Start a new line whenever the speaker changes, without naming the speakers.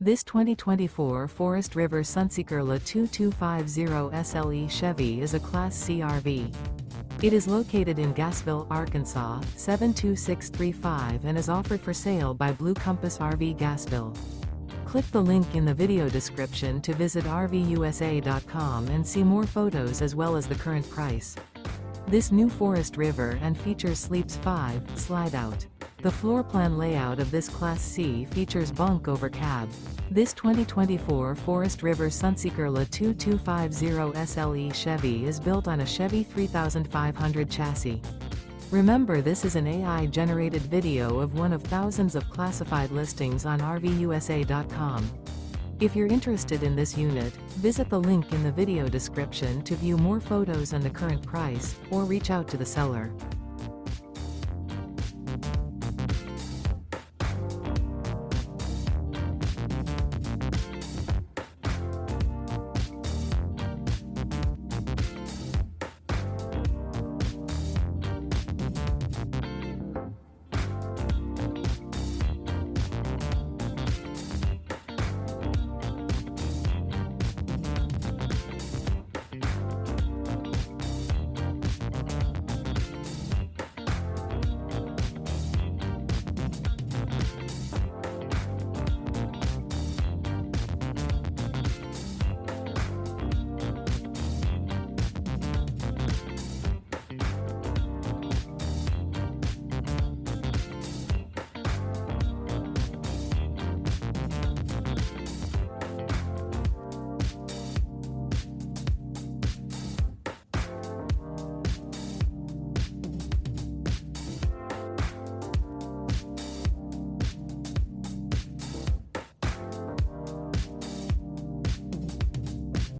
This 2024 Forest River Sunseeker LA 2250 SLE Chevy is a Class C RV. It is located in Gassville, Arkansas, 72635 and is offered for sale by Blue Compass RV Gassville. Click the link in the video description to visit RVUSA.com and see more photos as well as the current price. This new Forest River and features Sleeps 5, Slideout. The floor plan layout of this Class C features Bunk Over Cab. This 2024 Forest River Sunseeker LA 2250 SLE Chevy is built on a Chevy 3500 chassis. Remember, this is an AI-generated video of one of thousands of classified listings on RVUSA.com. If you're interested in this unit, visit the link in the video description to view more photos and the current price, or reach out to the seller.